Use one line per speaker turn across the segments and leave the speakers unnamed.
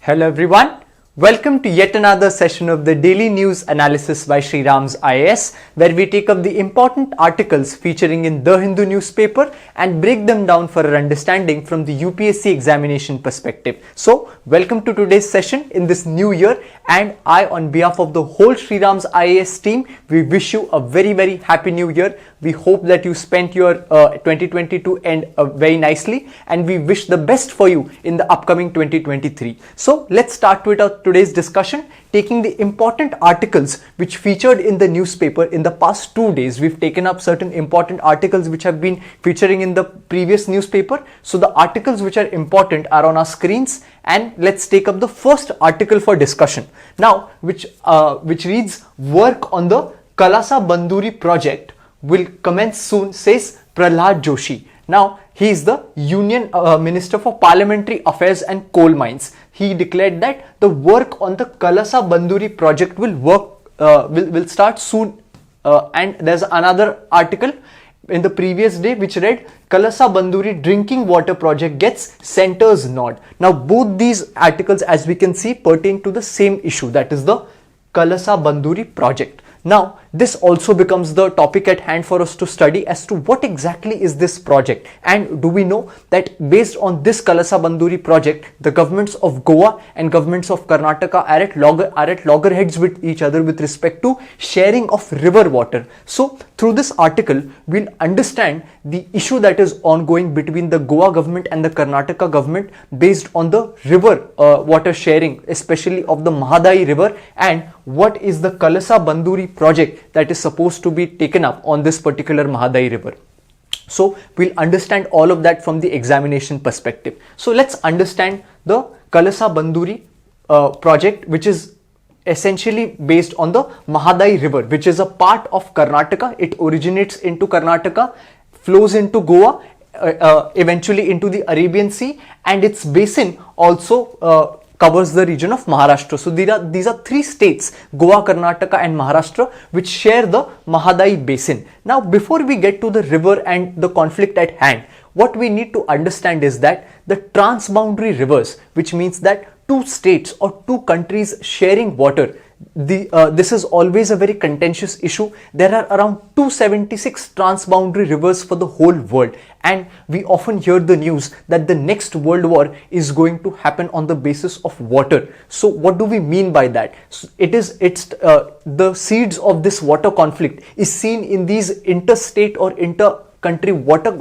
Hello everyone, welcome to yet another session of the Daily News Analysis by SRIRAM'S IAS, where we take up the important articles featuring in the Hindu newspaper and break them down for our understanding from the UPSC examination perspective. So, welcome to today's session in this new year, and I, on behalf of the whole SRIRAM'S IAS team, we wish you a very happy new year. We hope that you spent your 2022 end very nicely, and we wish the best for you in the upcoming 2023. So let's start with our today's discussion, taking the important articles which featured in the newspaper in the past 2 days. We've taken up certain important articles which have been featuring in the previous newspaper. So the articles which are important are on our screens, and let's take up the first article for discussion now, which reads, "Work on the Kalasa Banduri project will commence soon," says Prahlad Joshi. Now, he is the Union Minister for Parliamentary Affairs and Coal Mines. He declared that the work on the Kalasa Banduri project will start soon. And there's another article in the previous day which read, "Kalasa Banduri drinking water project gets centre's nod." Now, both these articles, as we can see, pertain to the same issue, that is the Kalasa Banduri project. Now, this also becomes the topic at hand for us to study as to what exactly is this project, and do we know that based on this Kalasa Banduri project, the governments of Goa and governments of Karnataka are at loggerheads with each other with respect to sharing of river water. So, through this article, we'll understand the issue that is ongoing between the Goa government and the Karnataka government based on the river water sharing, especially of the Mahadai river, and what is the Kalasa Banduri project that is supposed to be taken up on this particular Mahadai river. So we'll understand all of that from the examination perspective. So let's understand the Kalasa Banduri project, which is essentially based on the Mahadai river, which is a part of Karnataka. It originates into Karnataka, flows into Goa, eventually into the Arabian Sea, and its basin also covers the region of Maharashtra. So these are three states, Goa, Karnataka and Maharashtra, which share the Mahadai basin. Now, before we get to the river and the conflict at hand, what we need to understand is that the transboundary rivers, which means that two states or two countries sharing water, this is always a very contentious issue. There are around 276 transboundary rivers for the whole world, and we often hear the news that the next world war is going to happen on the basis of water. So what do we mean by that? So the seeds of this water conflict is seen in these interstate or inter-country water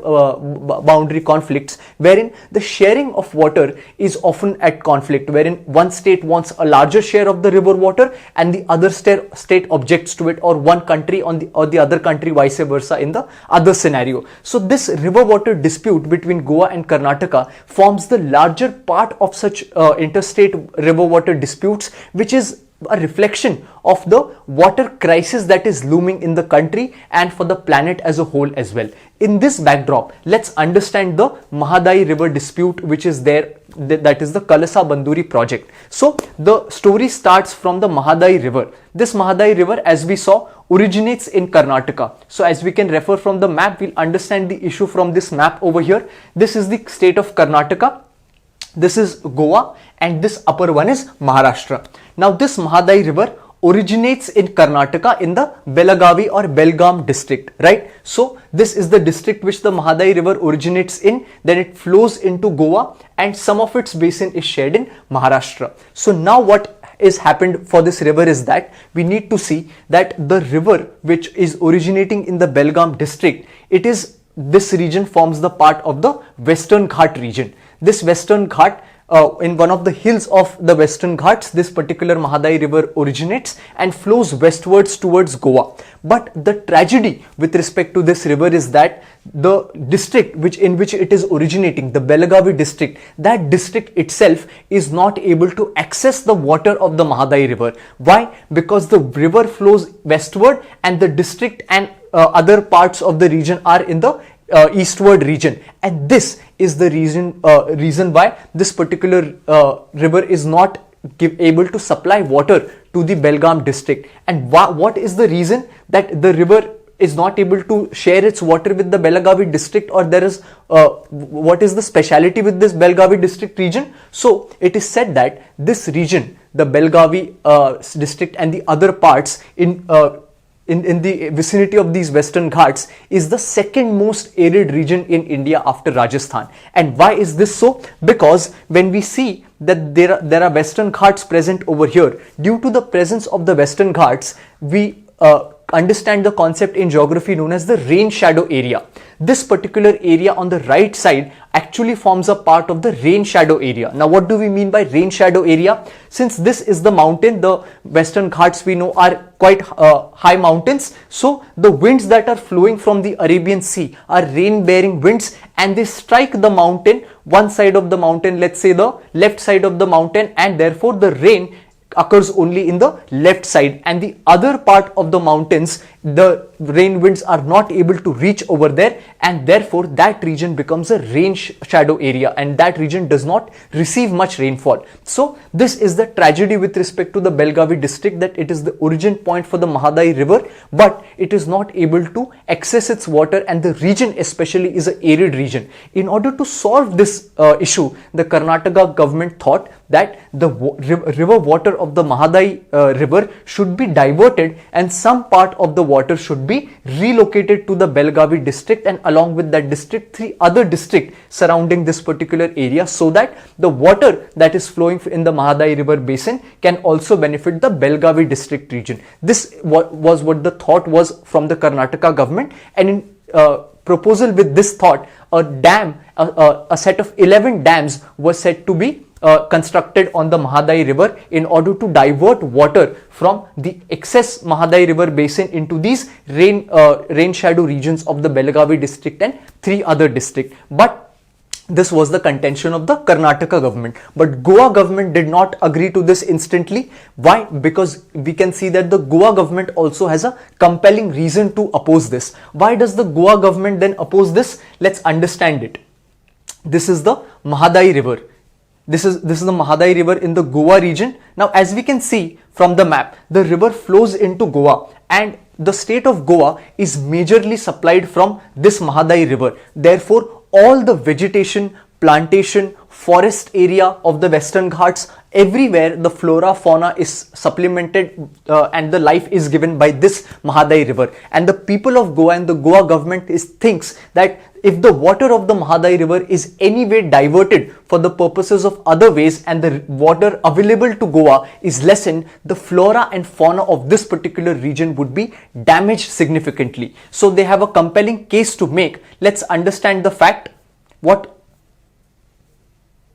boundary conflicts, wherein the sharing of water is often at conflict, wherein one state wants a larger share of the river water and the other state objects to it, or one country or the other country vice versa in the other scenario. So this river water dispute between Goa and Karnataka forms the larger part of such interstate river water disputes, which is a reflection of the water crisis that is looming in the country and for the planet as a whole as well. In this backdrop, let's understand the Mahadai river dispute which is there, that is the Kalasa Banduri project. So the story starts from the Mahadai river. This Mahadai river, as we saw, originates in Karnataka. So as we can refer from the map, we'll understand the issue from this map over here. This is the state of Karnataka, this is Goa, and this upper one is Maharashtra. Now this Mahadai river originates in Karnataka in the Belagavi or Belgaum district, right? So this is the district which the Mahadai river originates in, then it flows into Goa, and some of its basin is shared in Maharashtra. So now what is happened for this river is that we need to see that the river which is originating in the Belgaum district, this region forms the part of the Western Ghat region. This Western Ghat, in one of the hills of the Western Ghats, this particular Mahadai river originates and flows westwards towards Goa. But the tragedy with respect to this river is that the district in which it is originating, the Belagavi district, that district itself is not able to access the water of the Mahadai river. Why? Because the river flows westward and the district and other parts of the region are in the eastward region, and this is the reason why this particular river is not able to supply water to the Belgaum district. And what is the reason that the river is not able to share its water with the Belagavi district, or there is what is the speciality with this Belagavi district region? So it is said that this region, the Belagavi district and the other parts in the vicinity of these Western Ghats, is the second most arid region in India after Rajasthan. And why is this so? Because when we see that there are Western Ghats present over here, due to the presence of the Western Ghats, we understand the concept in geography known as the rain shadow area. This particular area on the right side actually forms a part of the rain shadow area. Now what do we mean by rain shadow area? Since this is the mountain, the Western Ghats we know are quite high mountains, so the winds that are flowing from the Arabian Sea are rain bearing winds, and they strike the mountain, one side of the mountain, let's say the left side of the mountain, and therefore the rain occurs only in the left side, and the other part of the mountains, the rain winds are not able to reach over there, and therefore that region becomes a rain shadow area, and that region does not receive much rainfall. So this is the tragedy with respect to the Belagavi district, that it is the origin point for the Mahadai river, but it is not able to access its water, and the region especially is an arid region. In order to solve this issue, the Karnataka government thought that the river water of the Mahadai river should be diverted, and some part of the water should be relocated to the Belagavi district, and along with that district, 3 other districts surrounding this particular area, so that the water that is flowing in the Mahadai river basin can also benefit the Belagavi district region. This was what the thought was from the Karnataka government, and in proposal with this thought, a dam, a set of 11 dams was said to be constructed on the Mahadai river in order to divert water from the excess Mahadai river basin into these rain shadow regions of the Belagavi district and 3 other districts. But this was the contention of the Karnataka government. But Goa government did not agree to this instantly. Why? Because we can see that the Goa government also has a compelling reason to oppose this. Why does the Goa government then oppose this? Let's understand it. This is the Mahadai river. This is the Mahadai river in the Goa region. Now as we can see from the map, the river flows into Goa, and the state of Goa is majorly supplied from this Mahadai river. Therefore all the vegetation, plantation, forest area of the Western Ghats, everywhere the flora fauna is supplemented and the life is given by this Mahadai river. And the people of Goa and the Goa government thinks that if the water of the Mahadai river is anyway diverted for the purposes of other ways, and the water available to Goa is lessened, the flora and fauna of this particular region would be damaged significantly. So they have a compelling case to make. Let's understand the fact what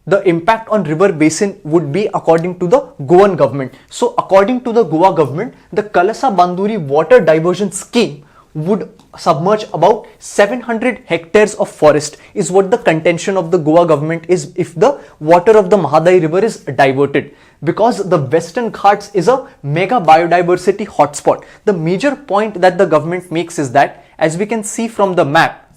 the impact on river basin would be according to the Goan government. So according to the Goa government, the Kalasa Banduri water diversion scheme would submerge about 700 hectares of forest, is what the contention of the Goa government is if the water of the Mahadai river is diverted. Because the Western Ghats is a mega biodiversity hotspot. The major point that the government makes is that, as we can see from the map,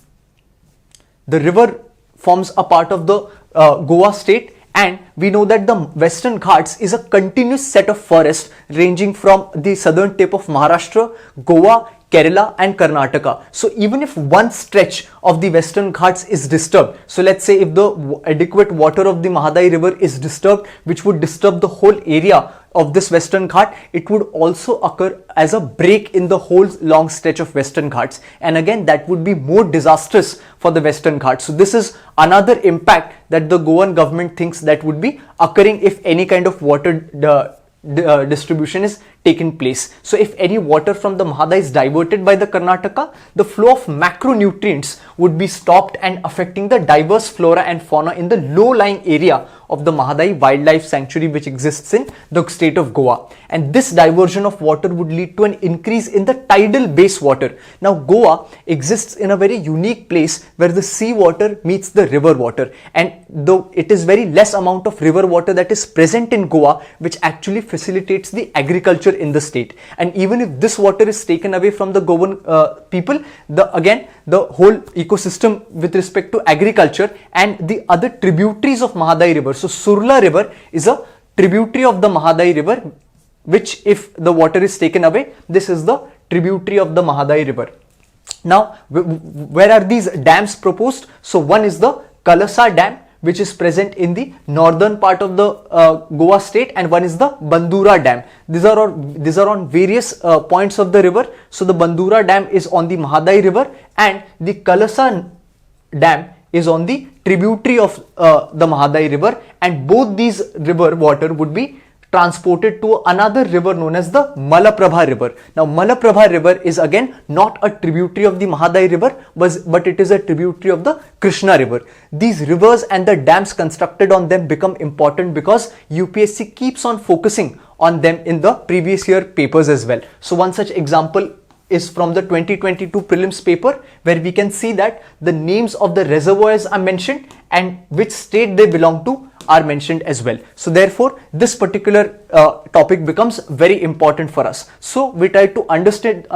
the river forms a part of the Goa state, and we know that the Western Ghats is a continuous set of forests ranging from the southern tip of Maharashtra, Goa, Kerala and Karnataka. So even if one stretch of the Western Ghats is disturbed, so let's say if the adequate water of the Mahadai river is disturbed, which would disturb the whole area of this Western Ghat, it would also occur as a break in the whole long stretch of Western Ghats, and again that would be more disastrous for the Western Ghats. So this is another impact that the Goan government thinks that would be occurring if any kind of water distribution is taken place. So if any water from the Mahadai is diverted by the Karnataka, the flow of macronutrients would be stopped and affecting the diverse flora and fauna in the low-lying area of the Mahadai Wildlife Sanctuary, which exists in the state of Goa. And this diversion of water would lead to an increase in the tidal base water. Now Goa exists in a very unique place where the sea water meets the river water, and though it is very less amount of river water that is present in Goa, which actually facilitates the agriculture in the state. And even if this water is taken away from the Goan people, the whole ecosystem with respect to agriculture and the other tributaries of Mahadai river. So Surla river is a tributary of the Mahadai river, which if the water is taken away, this is the tributary of the Mahadai river. Now, where are these dams proposed? So one is the Kalasa Dam, which is present in the northern part of the Goa state, and one is the Bandura Dam. These are on various points of the river. So the Bandura Dam is on the Mahadai river, and the Kalasa Dam is on the tributary of the Mahadai river, and both these river water would be transported to another river known as the Malaprabha river. Now Malaprabha river is again not a tributary of the Mahadai river, but it is a tributary of the Krishna river. These rivers and the dams constructed on them become important because UPSC keeps on focusing on them in the previous year papers as well. So one such example is from the 2022 prelims paper, where we can see that the names of the reservoirs are mentioned and which state they belong to are mentioned as well. So therefore this particular topic becomes very important for us. So we tried to understand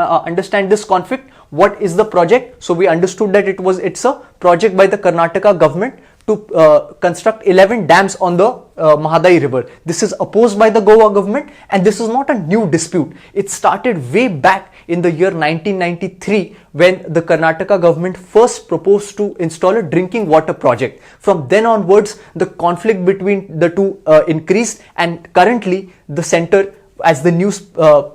this conflict. What is the project? So we understood that it's a project by the Karnataka government to construct 11 dams on the Mahadai river. This is opposed by the Goa government, and this is not a new dispute. It started way back in the year 1993 when the Karnataka government first proposed to install a drinking water project. From then onwards, the conflict between the two increased, and currently the center, as the news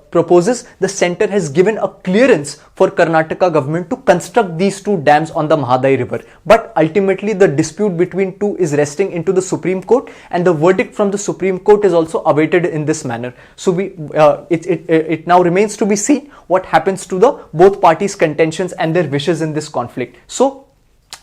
proposes, the center has given a clearance for Karnataka government to construct these two dams on the Mahadai river. But ultimately the dispute between two is resting into the Supreme Court, and the verdict from the Supreme Court is also awaited in this manner. So it now remains to be seen what happens to the both parties' contentions and their wishes in this conflict. So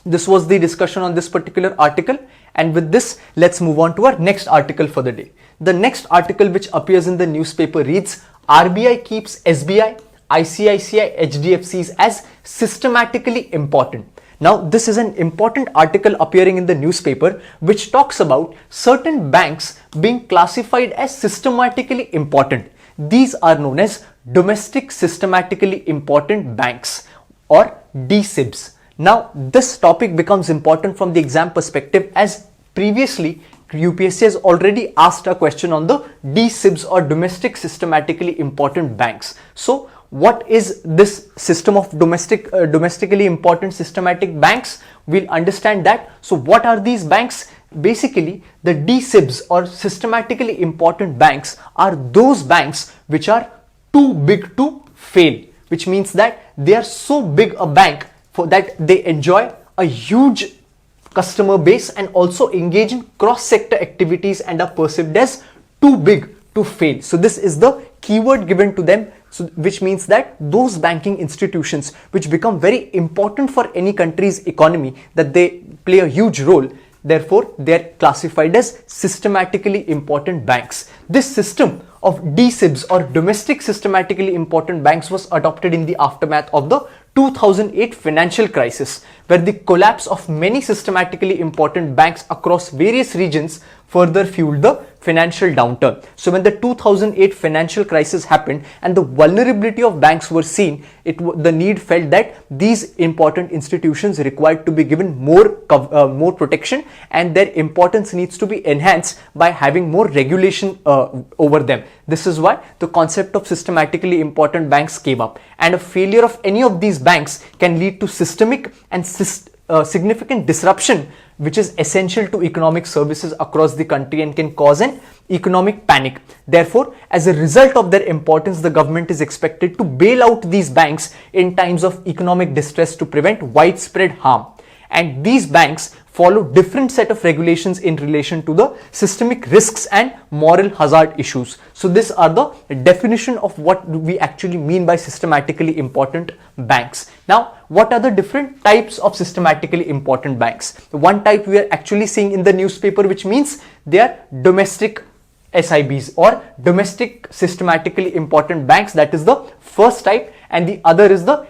this was the discussion on this particular article, and with this let's move on to our next article for the day. The next article which appears in the newspaper reads, RBI keeps SBI, ICICI, HDFCs as systematically important. Now this is an important article appearing in the newspaper which talks about certain banks being classified as systematically important. These are known as domestic systematically important banks, or DSIBs. Now this topic becomes important from the exam perspective, as previously UPSC has already asked a question on the DSIBs, or domestic systematically important banks. So what is this system of domestically important systematic banks? We'll understand that. So what are these banks? Basically, the DSIBs, or systematically important banks, are those banks which are too big to fail, which means that they are so big a bank for that they enjoy a huge customer base and also engage in cross-sector activities and are perceived as too big to fail. So this is the keyword given to them, so which means that those banking institutions which become very important for any country's economy, that they play a huge role, therefore they are classified as systematically important banks. This system of DSIBs, or domestic systematically important banks, was adopted in the aftermath of the 2008 financial crisis, where the collapse of many systematically important banks across various regions further fueled the financial downturn. So when the 2008 financial crisis happened and the vulnerability of banks were seen, the need felt that these important institutions required to be given more protection, and their importance needs to be enhanced by having more regulation over them. This is why the concept of systematically important banks came up, and a failure of any of these banks can lead to systemic and significant disruption, which is essential to economic services across the country and can cause an economic panic. Therefore, as a result of their importance, the government is expected to bail out these banks in times of economic distress to prevent widespread harm. And these banks follow different set of regulations in relation to the systemic risks and moral hazard issues. So these are the definition of what we actually mean by systematically important banks. Now, what are the different types of systematically important banks? One type we are actually seeing in the newspaper, which means they are domestic SIBs, or domestic systematically important banks. That is the first type, and the other is the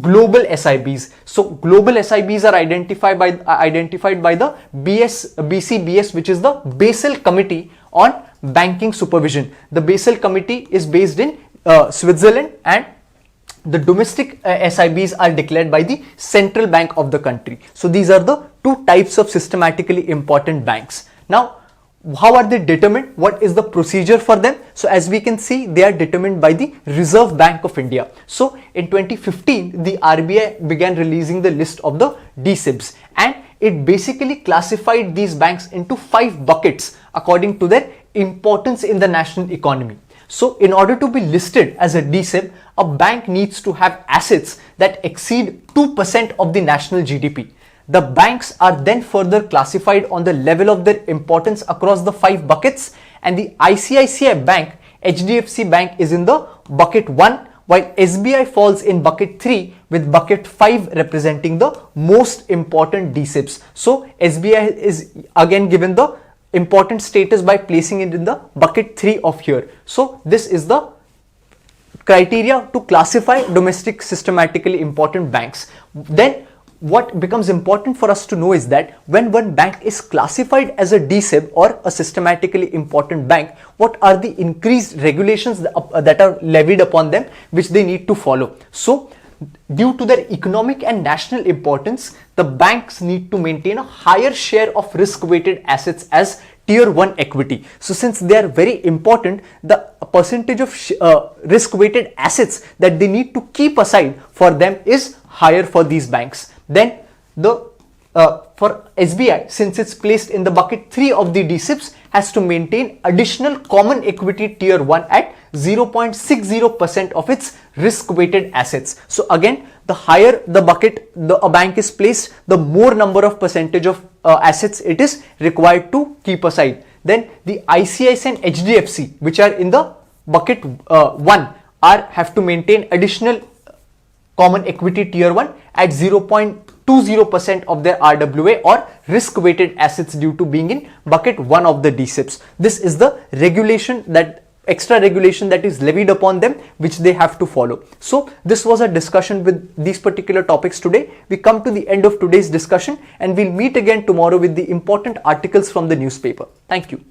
global SIBs. So global SIBs are identified by the BCBS, which is the Basel Committee on Banking Supervision. The Basel Committee is based in Switzerland, and the domestic SIBs are declared by the central bank of the country. So these are the two types of systematically important banks. Now, how are they determined? What is the procedure for them? So as we can see, they are determined by the Reserve Bank of India. So in 2015, the RBI began releasing the list of the DSIBs, and it basically classified these banks into 5 buckets according to their importance in the national economy. So in order to be listed as a DSIB, a bank needs to have assets that exceed 2% of the national GDP. The banks are then further classified on the level of their importance across the 5 buckets, and the ICICI Bank, HDFC Bank is in the bucket 1, while SBI falls in bucket 3, with bucket 5 representing the most important DSIBs. So SBI is again given the important status by placing it in the bucket 3 of here. So this is the criteria to classify domestic systematically important banks. Then what becomes important for us to know is that when one bank is classified as a DSIB or a systematically important bank, what are the increased regulations that are levied upon them, which they need to follow. So due to their economic and national importance, the banks need to maintain a higher share of risk-weighted assets as tier 1 equity. So since they are very important, the percentage of risk-weighted assets that they need to keep aside for them is higher for these banks. Then for SBI, since it's placed in the bucket 3 of the DSIBs, has to maintain additional common equity tier 1 at 0.60% of its risk-weighted assets. So again, the higher the bucket a bank is placed, the more number of percentage of assets it is required to keep aside. Then the ICICI and HDFC, which are in the bucket 1, have to maintain additional common equity tier 1 at 0.20% of their RWA or risk-weighted assets due to being in bucket 1 of the DSIBs. This is the regulation, that extra regulation that is levied upon them, which they have to follow. So this was a discussion with these particular topics today. We come to the end of today's discussion, and we'll meet again tomorrow with the important articles from the newspaper. Thank you.